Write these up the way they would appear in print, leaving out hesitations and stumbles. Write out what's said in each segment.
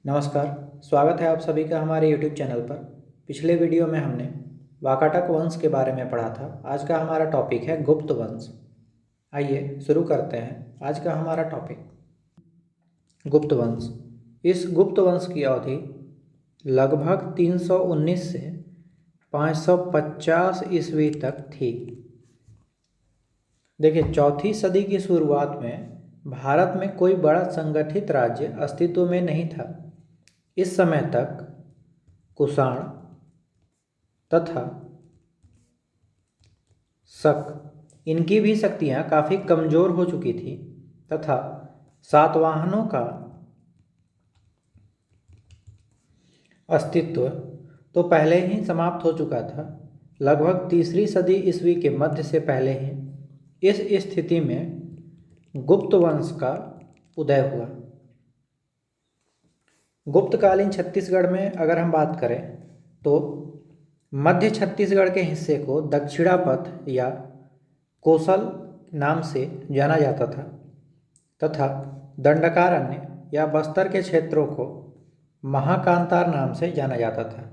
नमस्कार। स्वागत है आप सभी का हमारे YouTube चैनल पर। पिछले वीडियो में हमने वाकाटक वंश के बारे में पढ़ा था। आज का हमारा टॉपिक है गुप्त वंश। आइए शुरू करते हैं आज का हमारा टॉपिक गुप्त वंश। इस गुप्त वंश की अवधि लगभग 319 से 550 ईस्वी तक थी। देखिए, चौथी सदी की शुरुआत में भारत में कोई बड़ा संगठित राज्य अस्तित्व में नहीं था। इस समय तक कुषाण तथा शक इनकी भी शक्तियाँ काफ़ी कमज़ोर हो चुकी थी तथा सातवाहनों का अस्तित्व तो पहले ही समाप्त हो चुका था। लगभग तीसरी सदी ईस्वी के मध्य से पहले ही इस स्थिति में गुप्त वंश का उदय हुआ। गुप्तकालीन छत्तीसगढ़ में अगर हम बात करें तो मध्य छत्तीसगढ़ के हिस्से को दक्षिणापथ या कोसल नाम से जाना जाता था तथा दंडकारण्य या बस्तर के क्षेत्रों को महाकांतार नाम से जाना जाता था।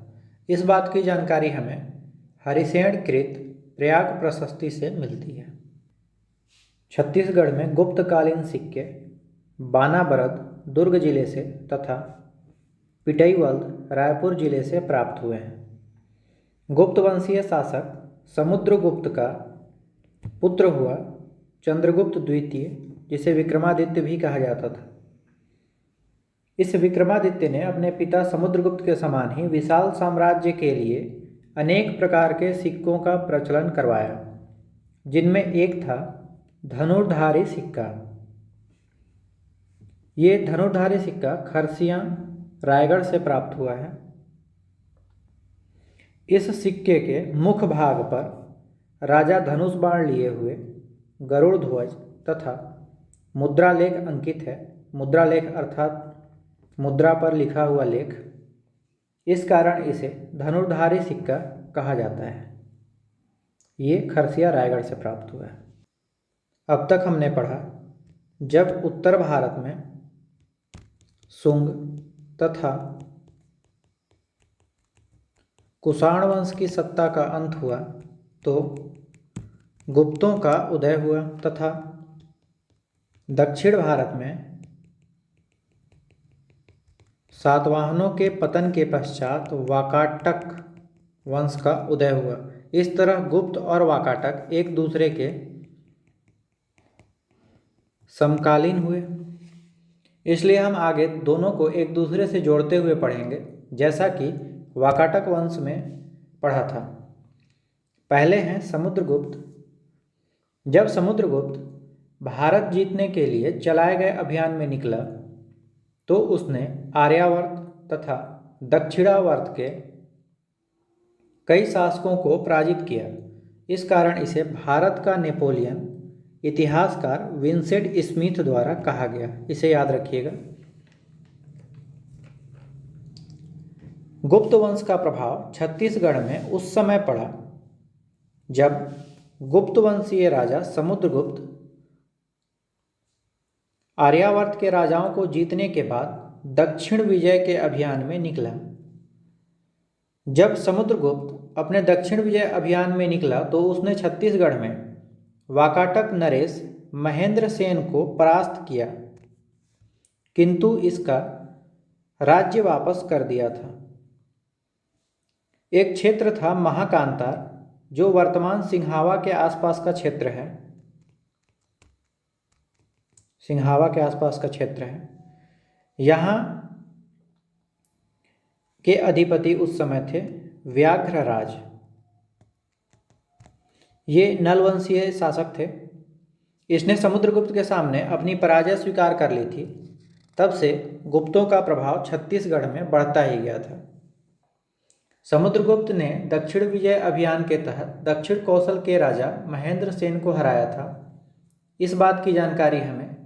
इस बात की जानकारी हमें हरिसेन कृत प्रयाग प्रशस्ति से मिलती है। छत्तीसगढ़ में गुप्तकालीन सिक्के बानाबरद दुर्ग जिले से तथा पिटईवल्द रायपुर जिले से प्राप्त हुए हैं। गुप्तवंशीय शासक समुद्रगुप्त का पुत्र हुआ चंद्रगुप्त द्वितीय, जिसे विक्रमादित्य भी कहा जाता था। इस विक्रमादित्य ने अपने पिता समुद्रगुप्त के समान ही विशाल साम्राज्य के लिए अनेक प्रकार के सिक्कों का प्रचलन करवाया, जिनमें एक था धनुर्धारी सिक्का। ये धनुर्धारी सिक्का खरसिया रायगढ़ से प्राप्त हुआ है। इस सिक्के के मुख्य भाग पर राजा धनुष बाण लिए हुए गरुड़ ध्वज तथा मुद्रालेख अंकित है। मुद्रालेख अर्थात मुद्रा पर लिखा हुआ लेख। इस कारण इसे धनुर्धारी सिक्का कहा जाता है। ये खरसिया रायगढ़ से प्राप्त हुआ है। अब तक हमने पढ़ा जब उत्तर भारत में शुंग तथा कुषाण वंश की सत्ता का अंत हुआ तो गुप्तों का उदय हुआ तथा दक्षिण भारत में सातवाहनों के पतन के पश्चात वाकाटक वंश का उदय हुआ। इस तरह गुप्त और वाकाटक एक दूसरे के समकालीन हुए, इसलिए हम आगे दोनों को एक दूसरे से जोड़ते हुए पढ़ेंगे, जैसा कि वाकाटक वंश में पढ़ा था। पहले हैं समुद्रगुप्त। जब समुद्रगुप्त भारत जीतने के लिए चलाए गए अभियान में निकला तो उसने आर्यावर्त तथा दक्षिणावर्त के कई शासकों को पराजित किया। इस कारण इसे भारत का नेपोलियन इतिहासकार विंसेंट स्मिथ द्वारा कहा गया। इसे याद रखिएगा। गुप्त वंश का प्रभाव छत्तीसगढ़ में उस समय पड़ा जब गुप्त वंशीय राजा समुद्रगुप्त आर्यावर्त के राजाओं को जीतने के बाद दक्षिण विजय के अभियान में निकला। जब समुद्रगुप्त अपने दक्षिण विजय अभियान में निकला तो उसने छत्तीसगढ़ में वाकाटक नरेश महेंद्र सेन को परास्त किया, किंतु इसका राज्य वापस कर दिया था। एक क्षेत्र था महाकांतार, जो वर्तमान सिंहावा के आसपास का क्षेत्र है। सिंहावा के आसपास का क्षेत्र है। यहाँ के अधिपति उस समय थे व्याघ्रराज। ये नलवंशीय शासक थे। इसने समुद्रगुप्त के सामने अपनी पराजय स्वीकार कर ली थी। तब से गुप्तों का प्रभाव छत्तीसगढ़ में बढ़ता ही गया था। समुद्रगुप्त ने दक्षिण विजय अभियान के तहत दक्षिण कौशल के राजा महेंद्र सेन को हराया था। इस बात की जानकारी हमें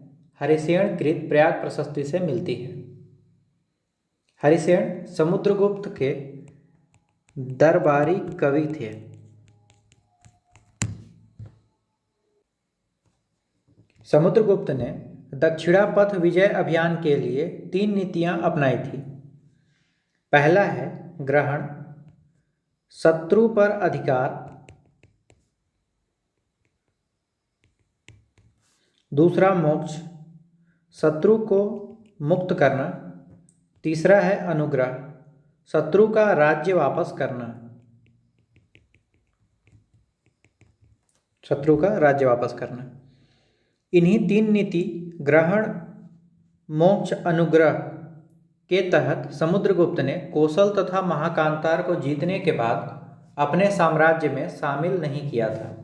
हरिसेन कृत प्रयाग प्रशस्ति से मिलती है। हरिसेन समुद्रगुप्त के दरबारी कवि थे। समुद्रगुप्त ने दक्षिणापथ विजय अभियान के लिए 3 नीतियां अपनाई थी। पहला है ग्रहण, शत्रु पर अधिकार, दूसरा मोक्ष, शत्रु को मुक्त करना, तीसरा है अनुग्रह, शत्रु का राज्य वापस करना। शत्रु का राज्य वापस करना। इन्हीं 3 नीति ग्रहण, मोक्ष, अनुग्रह के तहत समुद्रगुप्त ने कौशल तथा महाकांतार को जीतने के बाद अपने साम्राज्य में शामिल नहीं किया था।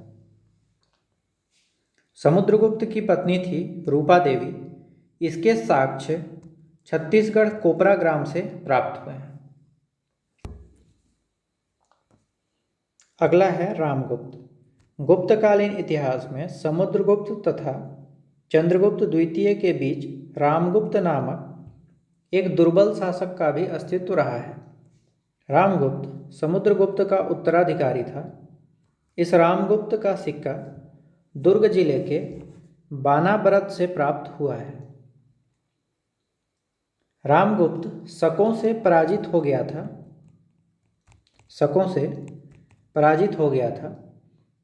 समुद्रगुप्त की पत्नी थी रूपा देवी। इसके साक्ष्य छत्तीसगढ़ कोपरा ग्राम से प्राप्त हुए हैं। अगला है रामगुप्त। गुप्तकालीन इतिहास में समुद्रगुप्त तथा चंद्रगुप्त द्वितीय के बीच रामगुप्त नामक एक दुर्बल शासक का भी अस्तित्व रहा है। रामगुप्त समुद्रगुप्त का उत्तराधिकारी था। इस रामगुप्त का सिक्का दुर्ग जिले के बानाबरत से प्राप्त हुआ है। रामगुप्त शकों से पराजित हो गया था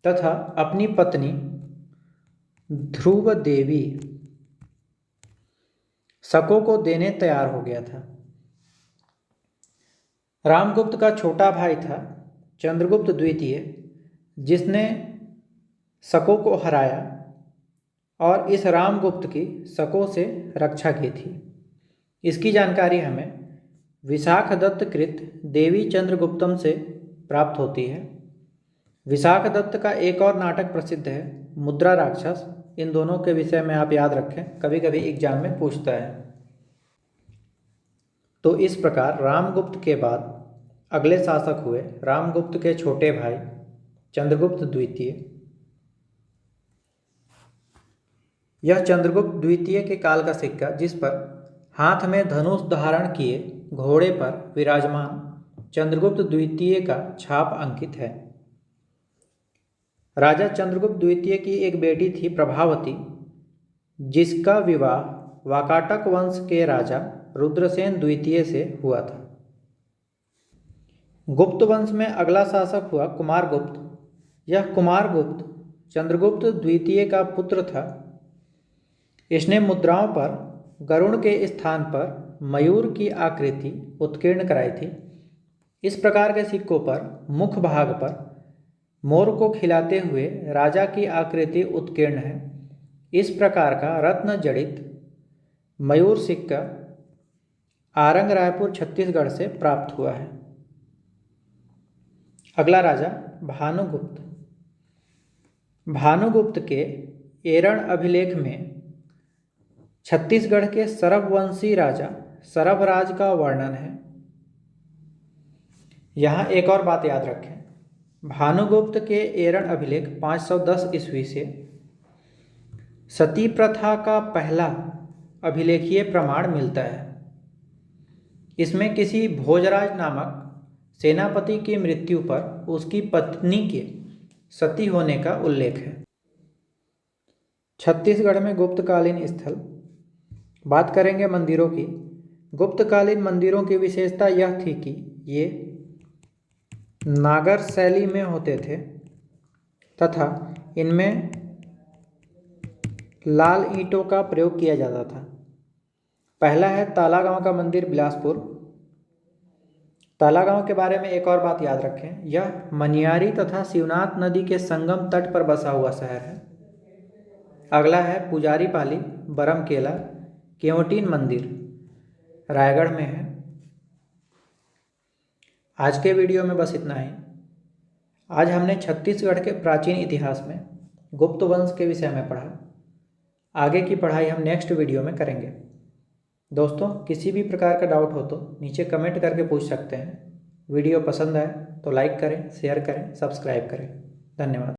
तथा अपनी पत्नी ध्रुव देवी शकों को देने तैयार हो गया था। रामगुप्त का छोटा भाई था चंद्रगुप्त द्वितीय, जिसने शकों को हराया और इस रामगुप्त की शकों से रक्षा की थी। इसकी जानकारी हमें विशाखदत्त कृत देवी चंद्रगुप्तम से प्राप्त होती है। विशाखदत्त का एक और नाटक प्रसिद्ध है, मुद्रा राक्षस। इन दोनों के विषय में आप याद रखें, कभी कभी एग्जाम में पूछता है। तो इस प्रकार रामगुप्त के बाद अगले शासक हुए रामगुप्त के छोटे भाई चंद्रगुप्त द्वितीय। यह चंद्रगुप्त द्वितीय के काल का सिक्का, जिस पर हाथ में धनुष धारण किए घोड़े पर विराजमान चंद्रगुप्त द्वितीय का छाप अंकित है। राजा चंद्रगुप्त द्वितीय की एक बेटी थी प्रभावती, जिसका विवाह वाकाटक वंश के राजा रुद्रसेन द्वितीय से हुआ था। गुप्त वंश में अगला शासक हुआ कुमारगुप्त। यह कुमारगुप्त चंद्रगुप्त द्वितीय का पुत्र था। इसने मुद्राओं पर गरुड़ के स्थान पर मयूर की आकृति उत्कीर्ण कराई थी। इस प्रकार के सिक्कों पर मुख भाग पर मोर को खिलाते हुए राजा की आकृति उत्कीर्ण है। इस प्रकार का रत्न जड़ित मयूर सिक्का आरंग रायपुर छत्तीसगढ़ से प्राप्त हुआ है। अगला राजा भानुगुप्त। भानुगुप्त के एरण अभिलेख में छत्तीसगढ़ के सरभवंशी राजा सरभराज का वर्णन है। यहाँ एक और बात याद रखें, भानुगुप्त के एरण अभिलेख 510 ईस्वी से सती प्रथा का पहला अभिलेखीय प्रमाण मिलता है। इसमें किसी भोजराज नामक सेनापति की मृत्यु पर उसकी पत्नी के सती होने का उल्लेख है। छत्तीसगढ़ में गुप्तकालीन स्थल। बात करेंगे मंदिरों की। गुप्तकालीन मंदिरों की विशेषता यह थी कि ये नागर शैली में होते थे तथा इनमें लाल ईंटों का प्रयोग किया जाता था। पहला है तालागांव का मंदिर बिलासपुर। तालागांव के बारे में एक और बात याद रखें, यह मनियारी तथा शिवनाथ नदी के संगम तट पर बसा हुआ शहर है। अगला है पुजारी पाली बरमकेला केवटीन मंदिर, रायगढ़ में है। आज के वीडियो में बस इतना ही। आज हमने छत्तीसगढ़ के प्राचीन इतिहास में गुप्त वंश के विषय में पढ़ा। आगे की पढ़ाई हम नेक्स्ट वीडियो में करेंगे। दोस्तों, किसी भी प्रकार का डाउट हो तो नीचे कमेंट करके पूछ सकते हैं। वीडियो पसंद आए तो लाइक करें, शेयर करें, सब्सक्राइब करें। धन्यवाद।